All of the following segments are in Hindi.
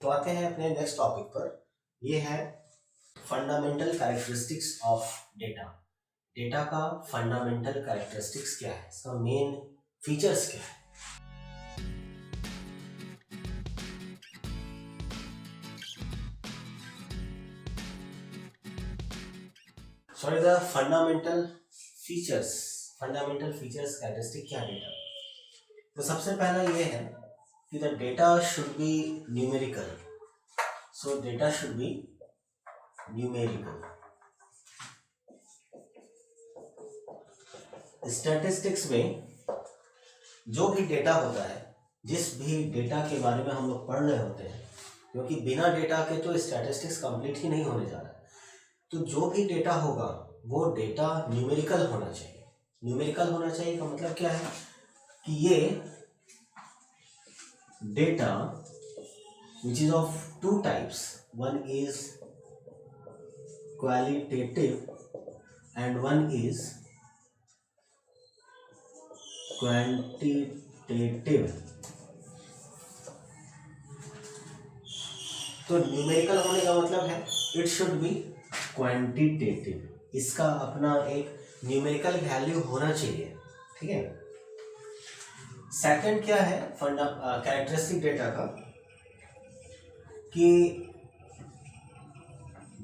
तो आते हैं अपने नेक्स्ट टॉपिक पर। ये है fundamental characteristics of data. Data का फंडामेंटल कैरेक्टरिस्टिक्स क्या है, इसका मेन फीचर्स क्या है। Sorry, the fundamental features characteristic क्या है डेटा। तो सबसे पहला ये है कि the data should be numerical. So data should be numerical. Statistics में जो भी डेटा होता है, जिस भी डेटा के बारे में हम लोग पढ़ रहे होते हैं, क्योंकि बिना डेटा के तो स्टैटिस्टिक्स कंप्लीट ही नहीं होने जा रहा है, तो जो भी डेटा होगा वो डेटा न्यूमेरिकल होना चाहिए। न्यूमेरिकल होना चाहिए का मतलब क्या है कि ये data which is of two types, one is qualitative and one is quantitative. तो न्यूमेरिकल होने का मतलब है इट शुड बी क्वांटिटेटिव, इसका अपना एक न्यूमेरिकल वैल्यू होना चाहिए, ठीक है। सेकंड क्या है कैरेक्टरिस्टिक डेटा का, कि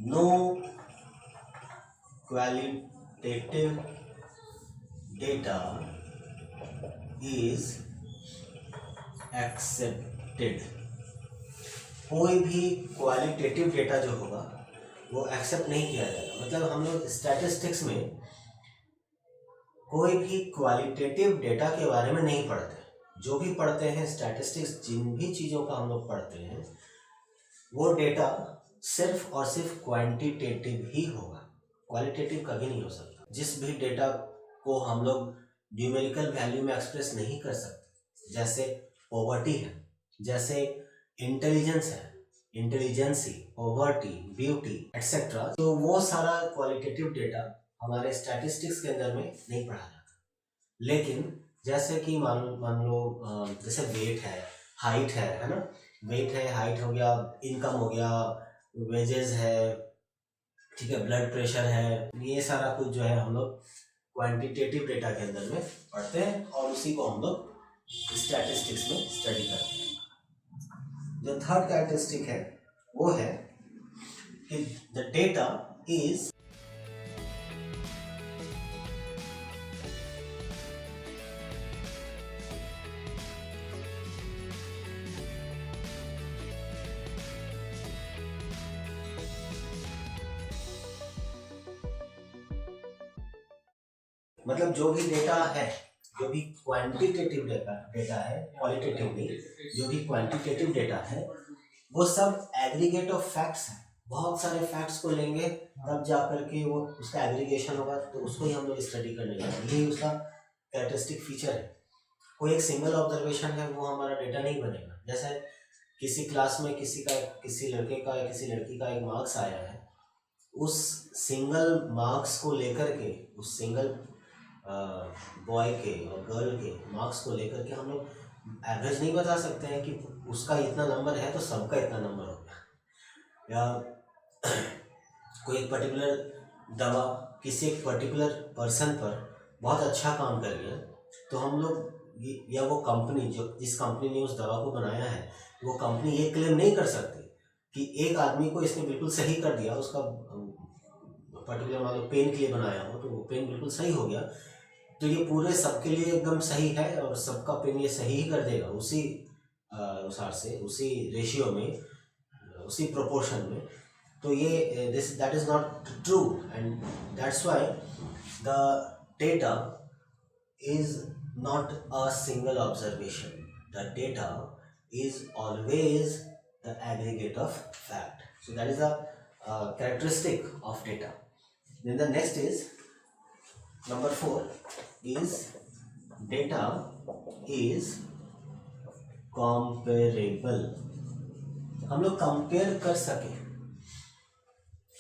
no qualitative data is accepted. कोई भी क्वालिटेटिव डेटा जो होगा वो एक्सेप्ट नहीं किया जाएगा। मतलब हम लोग स्टैटिस्टिक्स में कोई भी क्वालिटेटिव डेटा के बारे में नहीं पढ़ते। जो भी पढ़ते हैं स्टैटिस्टिक्स, जिन भी चीज़ों का हम लोग पढ़ते हैं, वो डेटा सिर्फ और सिर्फ क्वांटिटेटिव ही होगा, क्वालिटेटिव कभी नहीं हो सकता। जिस भी डेटा को हम लोग न्यूमेरिकल वैल्यू में एक्सप्रेस नहीं कर सकते, जैसे पॉवर्टी है, जैसे इंटेलिजेंस है, इंटेलिजेंसी, पॉवर्टी, ब्यूटी एटसेट्रा, तो वो सारा क्वालिटेटिव डेटा हमारे स्टैटिस्टिक्स के अंदर में नहीं पढ़ा जाता। लेकिन जैसे कि मान लो जैसे वेट है, हाइट है ना, वेट है, हाइट हो गया, इनकम हो गया, वेजेस है, ठीक है, ब्लड प्रेशर है, ये सारा कुछ जो है हम लोग क्वांटिटेटिव डेटा के अंदर में पढ़ते हैं और उसी को हम लोग स्टैटिस्टिक्स में स्टडी करते हैं। जो थर्ड कैरेक्टरिस्टिक है वो है कि द डेटा इज मतलब जो भी डेटा है, जो भी क्वांटिटेटिव डेटा है, क्वालिटेटिव नहीं, जो भी क्वांटिटेटिव डेटा है वो सब एग्रीगेट ऑफ फैक्ट्स है। बहुत सारे फैक्ट्स को लेंगे तब जाकर के वो उसका एग्रीगेशन होगा, तो उसको ही हम लोग स्टडी करने लगे। यही उसका कैरेक्टरिस्टिक फीचर है। कोई एक सिंगल ऑब्जर्वेशन है वो हमारा डेटा नहीं बनेगा। जैसे किसी क्लास में किसी लड़के का या किसी लड़की का एक मार्क्स आया है, उस सिंगल मार्क्स को लेकर के, उस सिंगल बॉय के और गर्ल के मार्क्स को लेकर के हम लोग एवरेज नहीं बता सकते हैं कि उसका इतना नंबर है तो सबका इतना नंबर हो गया। या कोई एक पर्टिकुलर दवा किसी एक पर्टिकुलर पर्सन पर बहुत अच्छा काम कर गया, तो हम लोग या वो कंपनी, जो जिस कंपनी ने उस दवा को बनाया है, वो कंपनी ये क्लेम नहीं कर सकती कि एक आदमी को इसने बिल्कुल सही कर दिया, उसका पर्टिकुलर मान लो पेन के लिए बनाया हो तो वो पेन बिल्कुल सही हो गया, तो ये पूरे सबके लिए एकदम सही है और सबका पेन ये सही ही कर देगा उसी अनुसार से, उसी रेशियो में, उसी प्रोपोर्शन में। तो ये that is not true and that's why the data is not a single observation. The data is always the aggregate of fact. So that is a characteristic of data. Then the next is number 4 is data is comparable. हम लोग कंपेयर कर सके।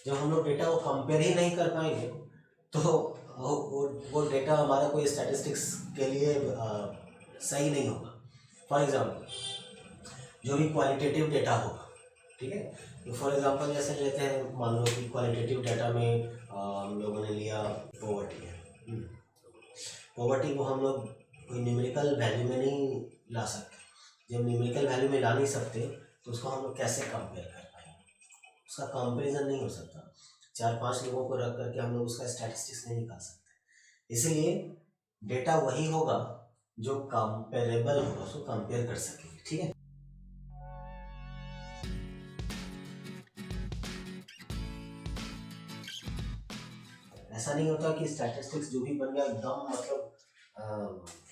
जब हम लोग डेटा को कंपेयर ही नहीं कर पाएंगे तो वो डेटा हमारा कोई स्टैटिस्टिक्स के लिए सही नहीं होगा। फॉर एग्जाम्पल, जो भी क्वालिटेटिव डेटा होगा, ठीक है। तो फॉर एग्जांपल जैसे लेते हैं, मान लो कि क्वालिटेटिव डाटा में हम लोगों ने लिया पॉवर्टी है। पॉवर्टी को हम लोग कोई न्यूमेरिकल वैल्यू में नहीं ला सकते। जब न्यूमेरिकल वैल्यू में ला नहीं सकते तो उसको हम लोग कैसे कंपेयर कर पाएंगे, उसका कंपेरिजन नहीं हो सकता। 4-5 लोगों को रख करके हम लोग उसका स्टैटिस्टिक्स नहीं निकाल सकते। इसलिए डेटा वही होगा जो कंपेरेबल होगा, उसको कंपेयर कर सकेंगे। ठीक है। ऐसा नहीं होता कि स्टैटिस्टिक्स जो भी बन गया एकदम मतलब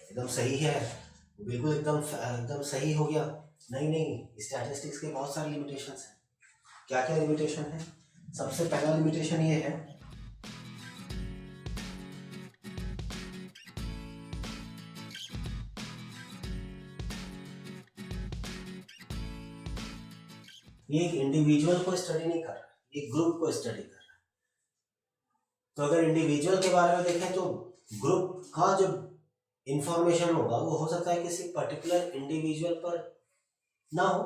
एकदम सही है, बिल्कुल एकदम सही हो गया। नहीं, स्टैटिस्टिक्स के बहुत सारे लिमिटेशंस हैं। क्या क्या लिमिटेशन है? सबसे पहला लिमिटेशन ये है, ये एक इंडिविजुअल को स्टडी नहीं कर रहा, ये ग्रुप को स्टडी कर रहा है। तो अगर इंडिविजुअल के बारे में देखें तो ग्रुप का जो इंफॉर्मेशन होगा वो हो सकता है किसी पर्टिकुलर इंडिविजुअल पर ना हो।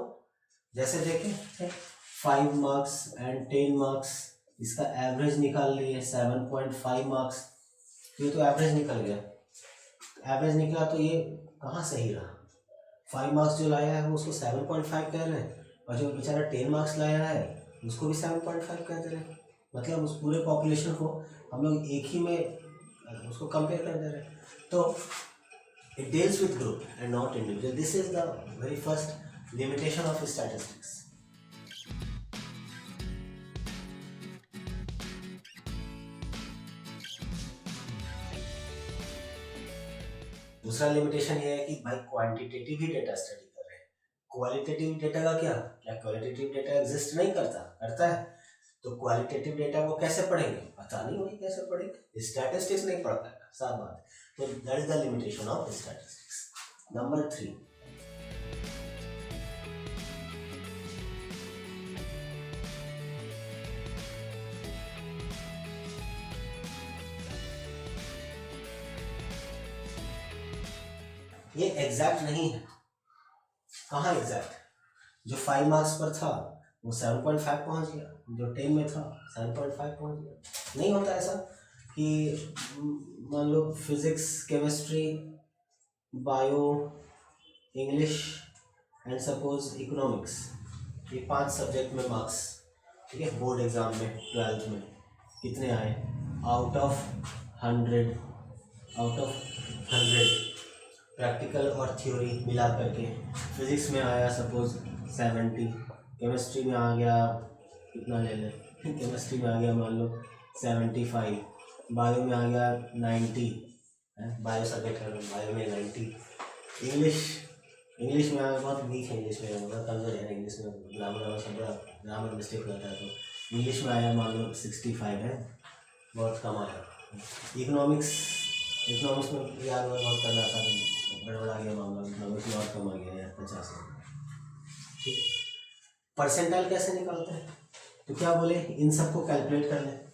जैसे देखें 5 मार्क्स एंड 10 मार्क्स, इसका एवरेज निकाल लिए 7.5 मार्क्स, ये तो एवरेज निकल गया। एवरेज निकला तो ये कहाँ सही रहा? 5 मार्क्स जो लाया है वो उसको 7.5 कह रहे हैं, और जो बेचारा 10 मार्क्स लाया है उसको भी 7.5 कह दे रहे हैं। मतलब उस पूरे पॉपुलेशन को हम लोग एक ही में उसको कंपेयर कर दे रहे हैं। तो it deals with group and not individual. This is the very first limitation of statistics. दूसरा लिमिटेशन ये है कि भाई क्वांटिटेटिव ही डेटा स्टडी कर रहे हैं, क्वालिटेटिव डेटा का क्या क्वालिटेटिव डेटा एग्जिस्ट नहीं करता है। तो क्वालिटेटिव डेटा को कैसे पढ़ेंगे? पता नहीं वही कैसे पढ़ेंगे, स्टैटिस्टिक्स नहीं पढ़ पाएगा, साफ बात है। तो that is the limitation of statistics. Number 3, ये एग्जैक्ट नहीं है। कहाँ एग्जैक्ट? जो 5 मार्क्स पर था वो 7.5 पहुंच गया, जो 10 में था 7.5 पहुंच गया। नहीं होता ऐसा कि मान लो physics, chemistry, bio, English and suppose economics, ये 5 सब्जेक्ट में मार्क्स, ठीक है, बोर्ड एग्जाम में 12th में कितने आए? आउट ऑफ 100 प्रैक्टिकल और थ्योरी मिला करके। फिजिक्स में आया सपोज 70, केमिस्ट्री में आ गया कितना ले लें, केमिस्ट्री में आ गया मान लो 75, बायो में आ गया 90, बायो सब्जेक्ट है, बायो में 90, इंग्लिश में आया, बहुत वीक है इंग्लिश में, बहुत कमजोर है इंग्लिश में, ग्रामर मिस्टेक हो जाता है, तो इंग्लिश में आया मान लो 65 है, बहुत कम आया। इकोनॉमिक्स में यार बहुत करना था, गड़बड़ आ गया मामला, इकोनॉमिक्स में और कम आ गया यार 50। ठीक, परसेंटाइल कैसे निकालते हैं? तो क्या बोले, इन सबको कैलकुलेट कर लें।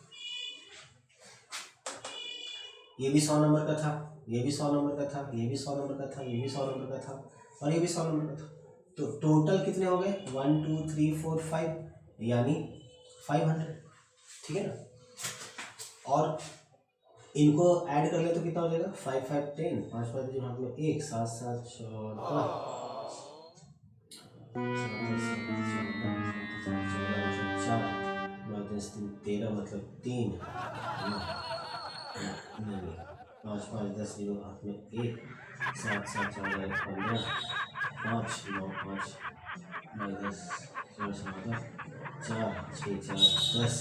ये भी 100 नंबर का था, ये भी 100 नंबर का था, ये भी 100 नंबर का था, ये भी 100 नंबर का था, और ये भी 100 नंबर का था। तो टोटल कितने हो गए? 1 2 3 4 5, यानी 500। ठीक है ना? और इनको ऐड कर ले तो कितना हो जाएगा? 5 5 10, 5 5 जो हाथ में 1, 7 7 14, 13 मतलब 3, 5 5 10 जीरो हाथ में 1, 7 7 14 15, 5 9 5 10 4 7 4 6 4 10,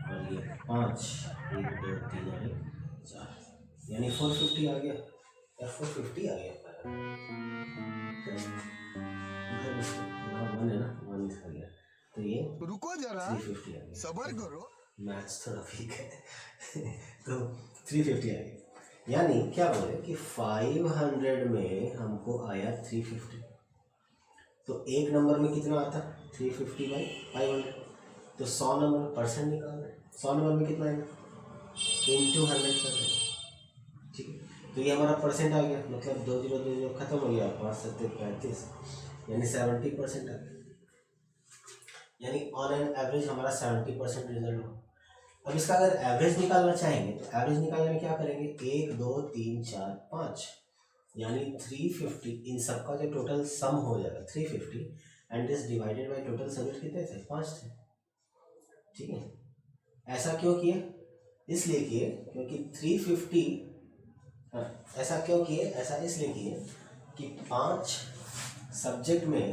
और ये 5 1 2 3 और 4, यानी 450 आ गया या 450 आ गया। वन है ना, 1 आ गया, तो ये रुको जरा 350 आ गया। सबर करो, मैथ्स थोड़ा वीक है तो 350 आ गया। यानी क्या बोले कि 500 में हमको आया 350, तो एक नंबर में कितना आता? 350 बाई 500, तो 100 नंबर में परसेंट निकाल रहे हैं, 100 नंबर में कितना आएगा? इंटू 100 कर रहे हैं। ठीक है, तो ये हमारा परसेंट आ गया, मतलब 2 0 2 0 खत्म हो गया, 5 7 35, यानी 70% आ गया। यानी ऑन एन एवरेज हमारा 70% रिजल्ट हो। अब इसका अगर एवरेज निकालना चाहेंगे तो एवरेज निकालने में क्या करेंगे, 1 2 3 4 5 यानी 350, इन सबका जो टोटल सम हो जाएगा 350 and this divided by total subject कितने थे, 5 थे। ठीक है, ऐसा क्यों किए, इसलिए किए क्योंकि 350, ऐसा क्यों किए, ऐसा इसलिए किए कि 5 सब्जेक्ट में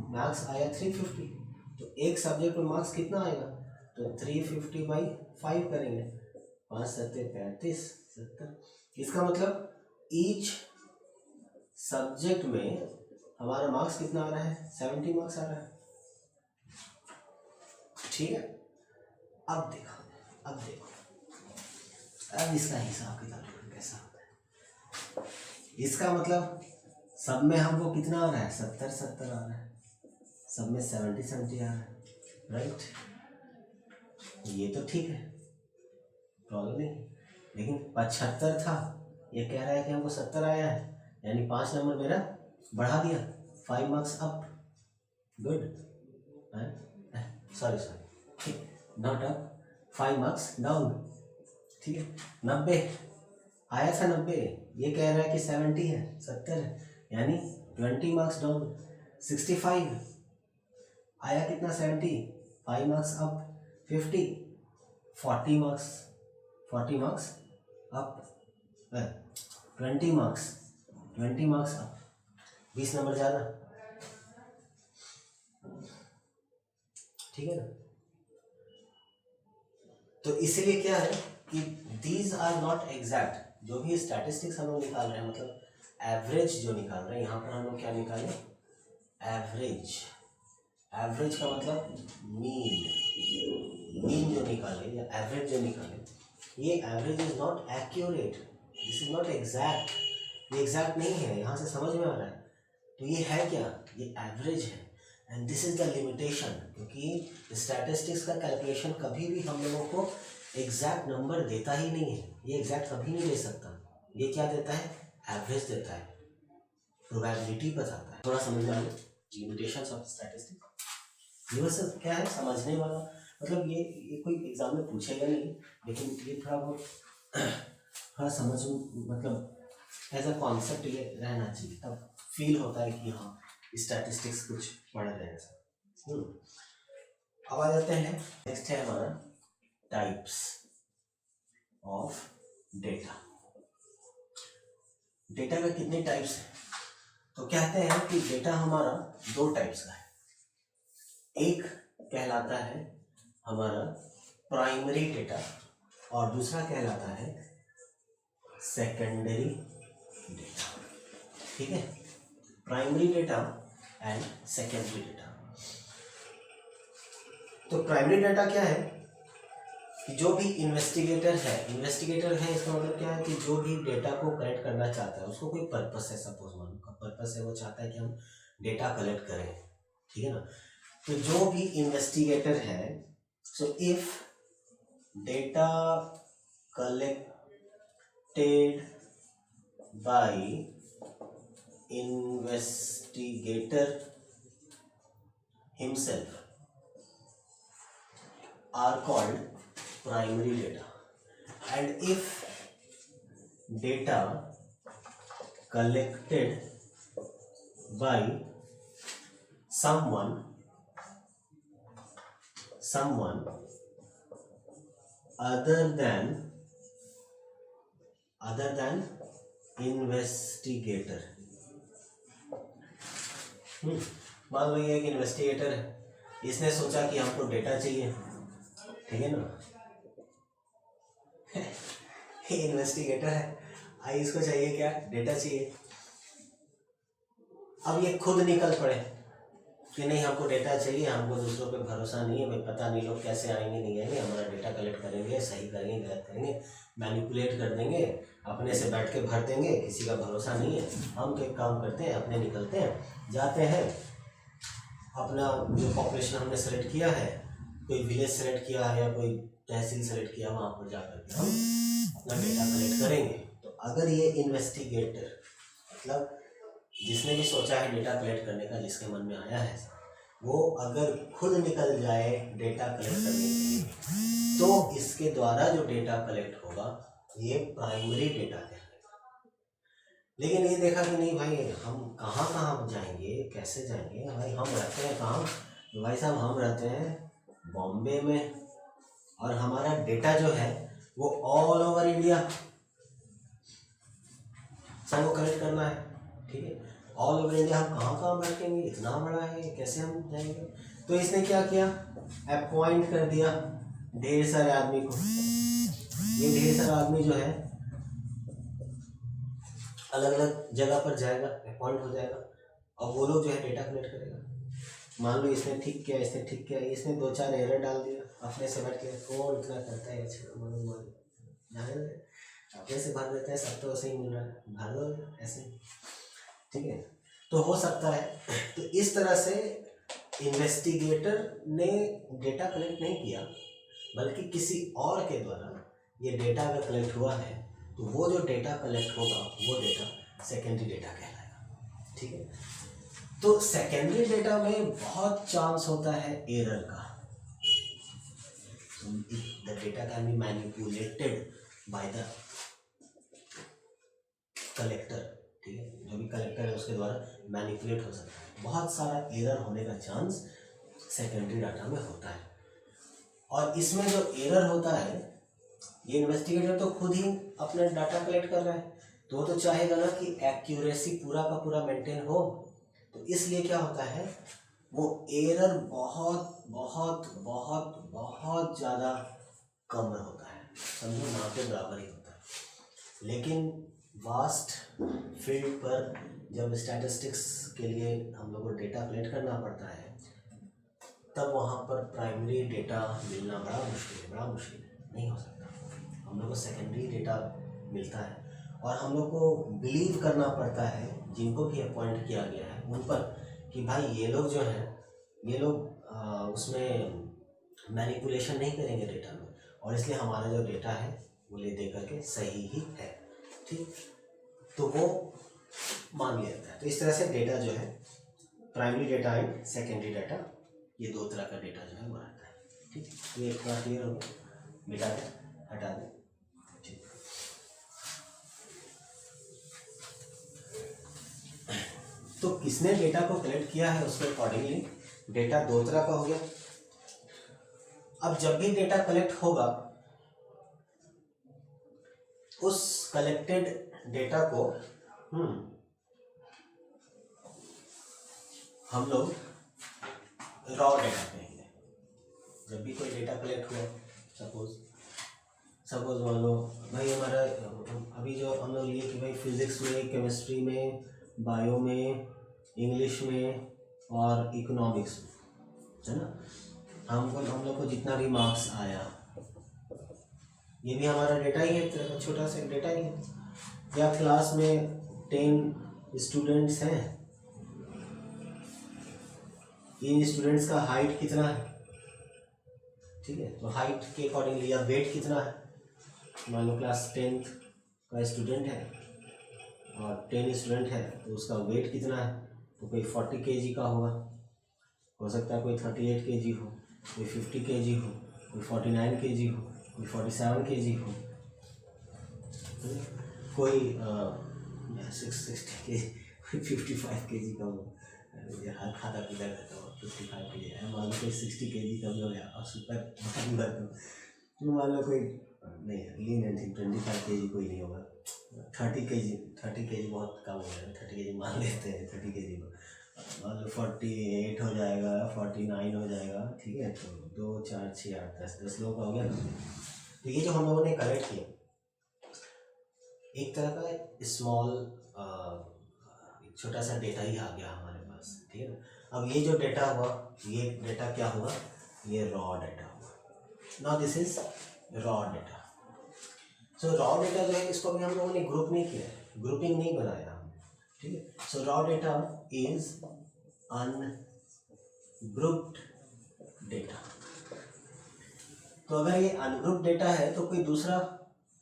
मार्क्स आया 350, तो एक सब्जेक्ट में मार्क्स कितना आएगा, तो 350 बाई 5 करेंगे, 5 सत्ते 35 70। इसका मतलब ईच सब्जेक्ट में हमारा मार्क्स कितना आ रहा है, 70 मार्क्स आ रहा है। ठीक है, अब देखो अब इसका हिसाब किताब कैसा होता है। इसका मतलब सब में हमको कितना आ रहा है, 70 आ रहा है, सब में 70 आ रहा है, राइट। ये तो ठीक है, प्रॉब्लम नहीं, लेकिन 75 था, ये कह रहा है कि हमको 70 आया है, यानी 5 नंबर मेरा बढ़ा दिया, 5 marks up, good, sorry not up, 5 marks down. ठीक है, 90 आया था, 90, ये कह रहा है कि 70 है, 70 है, यानी 20 मार्क्स डाउन। 65 आया कितना, 70, 5 marks up, 50, 40 marks up, 20 marks up, 20 number ज़्यादा। ठीक है ना, तो इसलिए क्या है कि दीज आर नॉट एग्जैक्ट, जो भी स्टैटिस्टिक्स हम लोग निकाल रहे हैं, मतलब एवरेज जो निकाल रहे हैं, यहाँ पर हम लोग क्या निकालें, एवरेज का मतलब मीन जो निकाले या एवरेज जो निकाले, ये average is not accurate, this is not exact, ये एग्जैक्ट नहीं है, यहाँ से समझ में आ रहा है। तो ये है क्या, ये एवरेज है, and this is the limitation, क्योंकि स्टैटिस्टिक्स का कैलकुलेशन कभी भी हम लोगों को एग्जैक्ट नंबर देता ही नहीं है, ये एग्जैक्ट कभी नहीं दे सकता, ये क्या देता है, एवरेज देता है, प्रोबेबिलिटी बताता है। थोड़ा समझ में लिमिटेशंस ऑफ स्टैटिस्टिक्स, ये बस क्या है समझने वाला, मतलब ये कोई एग्जाम में पूछेगा नहीं, लेकिन ये थोड़ा बहुत थोड़ा समझ, मतलब एज अ कॉन्सेप्ट ये रहना चाहिए, तब फील होता है कि हाँ स्टैटिस्टिक्स कुछ पढ़ रहे हैं सर। अब आ जाते हैं, नेक्स्ट है हमारा टाइप्स ऑफ डेटा। डेटा का कितने टाइप्स हैं, तो कहते हैं कि डेटा हमारा 2 टाइप्स का है, एक कहलाता है हमारा प्राइमरी डेटा और दूसरा कहलाता है सेकेंडरी डेटा। ठीक है, primary data and secondary data. तो प्राइमरी डेटा क्या है कि जो भी इन्वेस्टिगेटर है इसका मतलब क्या है कि जो भी डेटा को कलेक्ट करना चाहता है, उसको कोई पर्पस है, सपोज मान का पर्पस है, वो चाहता है कि हम डेटा कलेक्ट करें। ठीक है ना, तो जो भी इन्वेस्टिगेटर है, so if data collected by investigator himself are called primary data, and if data collected by someone other than investigator, मान लो ये एक इन्वेस्टिगेटर है, इसने सोचा कि हमको डेटा चाहिए, ठीक है ना, ये इन्वेस्टिगेटर है, आई इसको चाहिए क्या, डेटा चाहिए। अब ये खुद निकल पड़े कि नहीं हमको डेटा चाहिए, हमको दूसरों पे भरोसा नहीं है, भाई पता नहीं लोग कैसे आएंगे नहीं आएंगे, हमारा डेटा कलेक्ट करेंगे, सही करेंगे गलत करेंगे, मैनिपुलेट कर देंगे, अपने से बैठ के भर देंगे, किसी का भरोसा नहीं है। हम तो एक काम करते हैं, अपने निकलते हैं, जाते हैं, अपना जो पॉपुलेशन हमने सेलेक्ट किया है, कोई विलेज सेलेक्ट किया है या कोई तहसील सेलेक्ट किया, वहाँ पर जाकर के हम अपना डेटा कलेक्ट करेंगे। तो अगर ये इन्वेस्टिगेटर, मतलब जिसने भी सोचा है डेटा कलेक्ट करने का, जिसके मन में आया है, वो अगर खुद निकल जाए डेटा कलेक्ट करने के लिए, तो इसके द्वारा जो डेटा कलेक्ट होगा ये प्राइमरी डेटा कहलाएगा। लेकिन ये देखा कि नहीं भाई, हम कहाँ कहाँ जाएंगे, कैसे जाएंगे भाई, हम रहते हैं कहाँ, तो भाई साहब हम रहते हैं बॉम्बे में, और हमारा डेटा जो है वो ऑल ओवर इंडिया सबको कलेक्ट करना है, ठीक है। ऑल ओवर इंडिया हम कहाँ कहाँ बैठेंगे, इतना बड़ा है, कैसे हम जाएंगे। तो इसने क्या किया, अपॉइंट कर दिया ढेर सारे आदमी को। ये ढेर सारा आदमी जो है अलग अलग जगह पर जाएगा, अपॉइंट हो जाएगा, और वो लोग जो है डेटा कलेक्ट करेगा। मान लो इसने ठीक किया, इसने ठीक किया, इसने 2-4 एरर डाल दिया, अपने से बैठ के कौन इतना करता है, जाने दे, अपने से भर देते हैं, सब तो ऐसे ही मिल रहा है, भर दो ऐसे, ठीक है। तो हो सकता है, तो इस तरह से इन्वेस्टिगेटर ने डेटा कलेक्ट नहीं किया, बल्कि किसी और के द्वारा ये डेटा अगर कलेक्ट हुआ है, तो वो जो डेटा कलेक्ट होगा वो डेटा सेकेंडरी डेटा कहलाएगा, ठीक है। तो सेकेंडरी डेटा में बहुत चांस होता है एरर का। The data can be manipulated by the collector, ठीक है, जो भी कलेक्टर है उसके द्वारा मैनिपुलेट हो सकता है। बहुत सारा एरर होने का चांस सेकेंडरी डाटा में होता है। और इसमें जो एरर होता है, ये इन्वेस्टिगेटर तो खुद ही अपना डाटा कलेक्ट कर रहा है, तो वो तो चाहेगा ना कि एक्यूरेसी पूरा का पूरा मेंटेन हो। तो इसलिए क्या होता है, वो एरर बहुत बहुत बहुत बहुत ज़्यादा कम होता है, समझो ना के बराबर ही होता है। लेकिन वास्ट फील्ड पर जब स्टैटिस्टिक्स के लिए हम लोग को डेटा कलेक्ट करना पड़ता है, तब वहाँ पर प्राइमरी डेटा मिलना बड़ा मुश्किल है, बड़ा मुश्किल है, नहीं हो सकता। हम लोग को सेकेंडरी डेटा मिलता है, और हम लोग को बिलीव करना पड़ता है जिनको भी अपॉइंट किया गया है उन पर, कि भाई ये लोग जो हैं, ये लोग उसमें मैनिपुलेशन नहीं करेंगे डेटा में, और इसलिए हमारा जो डेटा है वो ले दे करके सही ही है, ठीक। तो वो मान लिया जाता है। तो इस तरह से डेटा जो है, primary data and secondary data, ये दो तरह का डेटा जो है वो रहता है, ठीक। ये एक बार क्लियर हो गया, मिटा दें, हटा दें, ठीक। तो किसने डेटा को कलेक्ट किया है उसके अकॉर्डिंगली डेटा दो तरह का हो गया। अब जब भी डेटा कलेक्ट होगा, उस कलेक्टेड डेटा को हम लोग रॉ डेटा कहेंगे। जब भी कोई डेटा कलेक्ट हुआ, सपोज मान लो भाई हमारा अभी जो हम लोग लिए कि भाई फिजिक्स में, केमिस्ट्री में, बायो में, इंग्लिश में और इकोनॉमिक्स में, है ना, हम लोग को जितना भी मार्क्स आया, ये भी हमारा डेटा ही है, छोटा सा डेटा ही है। या क्लास में 10 स्टूडेंट्स हैं, इन स्टूडेंट्स का हाइट कितना है, ठीक है, तो हाइट के अकॉर्डिंगली, या वेट कितना है, मान लो क्लास 10th का स्टूडेंट है और 10 स्टूडेंट है, तो उसका वेट कितना है, तो कोई 40 kg का होगा, हो सकता है कोई 38 kg हो, कोई 50 kg हो, कोई 49 kg हो, कोई 47 kg हो, कोई 60 kg, कोई 55 kg का हो, हर खाता पीता रहता हो 55 kg है, मान लो कोई 60 kg का भी हो गया, और सुपर तो मान लो कोई नहीं, लीन एंड 25 kg कोई नहीं होगा, 30 kg बहुत कम हो जाएगा, 30 kg मान लेते हैं, 30 kg को मान लो 48 हो जाएगा, 49 हो जाएगा, ठीक है। तो 2 4 6 8 10 लोगों का हो गया। तो ये जो हम लोगों ने कलेक्ट किया, एक तरह का स्मॉल छोटा सा डेटा ही आ गया हमारे पास, ठीक है ना। अब ये जो डेटा हुआ, ये डेटा क्या हुआ, ये रॉ डेटा हुआ। Now this is raw data. So raw data जो है, इसको भी हम लोगों ने ग्रुप नहीं किया, ग्रुपिंग नहीं बनाया हमने, ठीक है। सो raw data is ungrouped data. तो अगर ये अनग्रुप्ड डेटा है, तो कोई दूसरा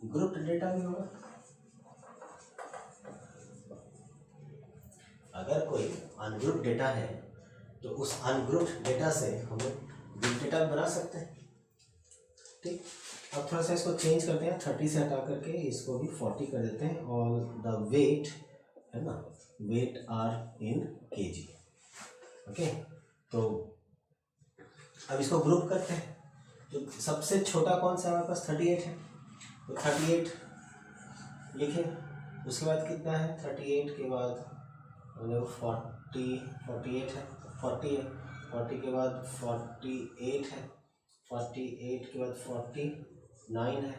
ग्रुप्ड डेटा भी होगा। अगर कोई अनग्रुप्ड डेटा है, तो उस अनग्रुप्ड डेटा से हम लोग ग्रुप डेटा बना सकते हैं। ठीक, अब थोड़ा सा इसको चेंज करते हैं, 30 से हटा करके इसको भी 40 कर देते हैं। और द वेट है ना, weight are in kg. Okay, तो अब इसको ग्रुप करते हैं। तो सबसे छोटा कौन सा हमारे पास 38 है, तो 38 लिखे। उसके बाद कितना है, 38 के बाद 48 है, 40 के बाद 48 है, 48 के बाद 49 है,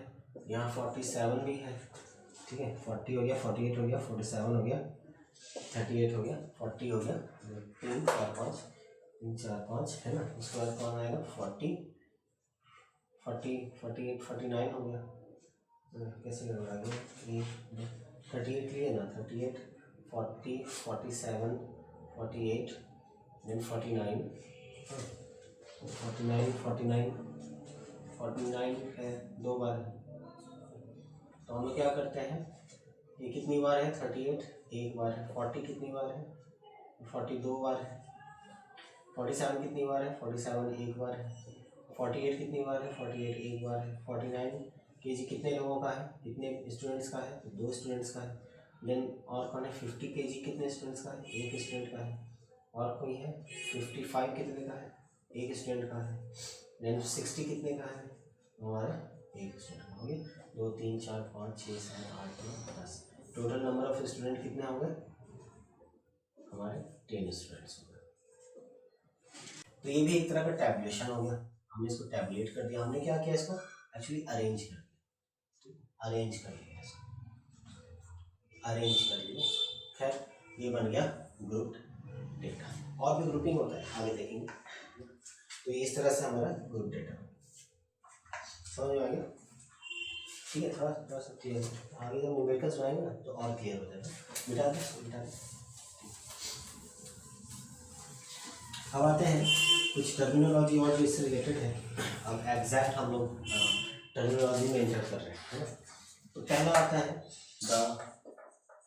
यहाँ 47 भी है। ठीक है, 40 हो गया, 48 हो गया, 47 हो गया, 38 हो गया, 40 हो गया, 3 4 5 है ना। उसके बाद कौन आएगा, 48 49 हो गया। कैसे लगा गया, 38 लिए ना, 38 40 47 48 देन 49 49 है, 2 बार है। तो हम लोग क्या करते हैं, ये कितनी बार है, 38 एक बार है, 40 कितनी बार है, 40 2 बार है, 47 कितनी बार है, 47 एक बार है, 48 कितनी बार है, 48 एक बार है, 49 केजी कितने लोगों का है, कितने स्टूडेंट्स का है, 2 स्टूडेंट्स का है। देन और कौन है, 50 केजी कितने स्टूडेंट्स का है, एक स्टूडेंट का है। और कोई है 55 कितने का है, एक स्टूडेंट का है। देन 60 कितने का है, हमारा एक स्टूडेंट का। हो गया 2 3 4 5 6 7 8 9 10। टोटल नंबर ऑफ स्टूडेंट कितने हो गए हमारे, 10 स्टूडेंट्स हो गए। तो ये भी एक तरह का टैबुलेशन हो गया, हमने इसको टैबुलेट कर दिया। हमने क्या किया, इसको एक्चुअली अरेंज कर दिया, अरेंज कर लिया इसको, अरेंज कर लिया। खैर ये बन गया ग्रुप डेटा। और भी ग्रुपिंग होता है, आगे देखेंगे। तो इस तरह से हमारा ग्रुप डेटा समझ में आ गया। ठीक है, थोड़ा सा क्लियर है। आगे जब न्यूमेरिकल्स बनाएंगे ना तो और क्लियर हो जाएगा। मिटा दें। अब आते हैं कुछ टर्मिनोलॉजी और जो इससे रिलेटेड है। अब एग्जैक्ट हम लोग टर्मिनोलॉजी में एंटर कर रहे हैं, है ना। तो पहला आता है द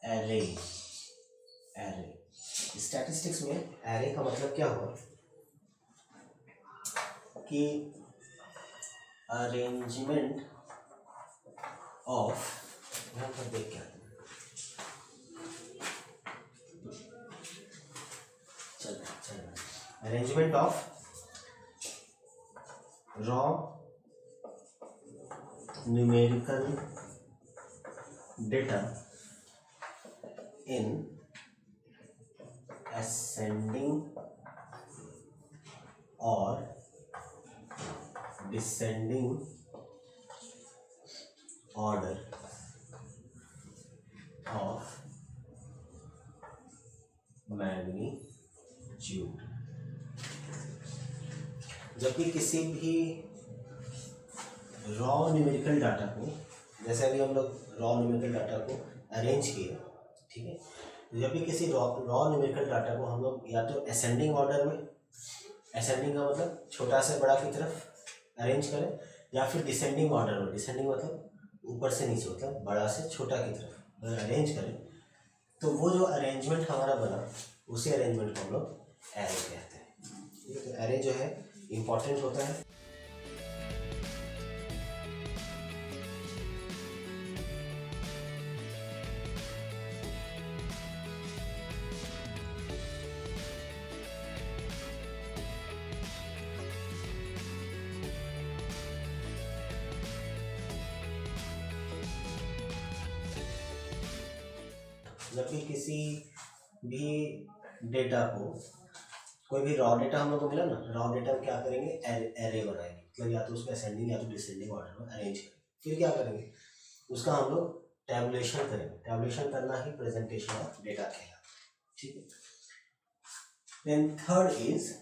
एरे। एरे स्टैटिस्टिक्स में एरे का मतलब क्या हुआ कि अरेंजमेंट ऑफ, यहाँ पर देख क्या चल arrangement of raw numerical data in ascending or descending order of magnitude। जब भी किसी भी रॉ न्यूमेरिकल डाटा को, जैसे अभी हम लोग रॉ न्यूमेरिकल डाटा को अरेंज किए, ठीक है, जब भी किसी रॉ न्यूमेरिकल डाटा को हम लोग या तो असेंडिंग ऑर्डर में, असेंडिंग का मतलब छोटा से बड़ा की तरफ अरेंज करें, या फिर डिसेंडिंग ऑर्डर में, डिसेंडिंग मतलब ऊपर से नीचे, मतलब बड़ा से छोटा की तरफ अगर अरेंज करें, तो वो जो अरेंजमेंट हमारा बना उसी अरेंजमेंट को हम लोग एरे कहते हैं। ठीक है, तो एरे जो है इम्पॉर्टेंट होता है। जब भी किसी भी डेटा को, कोई भी रॉ डेटा हम लोग को मिला ना, रॉ डेटा को क्या करेंगे, एरे बनाएंगे, मतलब या तो उसको असेंडिंग या तो डिसेंडिंग ऑर्डर में अरेंज करेंगे। फिर क्या करेंगे, उसका हम लोग टैबुलेशन करेंगे। टैबुलेशन करना ही प्रेजेंटेशन ऑफ डेटा कहलाता है। ठीक है, then third is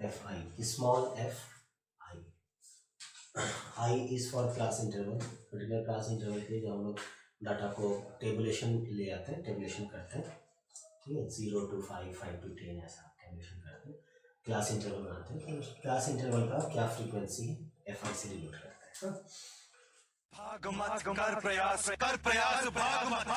FI, small FI। I is for class interval, particular class interval के लिए जो हम लोग डाटा को टेबुलेशन ले आते हैं, टेबुलेशन करते हैं, ठीक है, 0 to 5, 5 to 10 ऐसा टेबुलेशन करते हैं, क्लास इंटरवल बनाते हैं। तो क्लास इंटरवल का क्या फ्रीक्वेंसी है, एफ से डिनोट करते हैं। भाग मत कर प्रयास भाग मत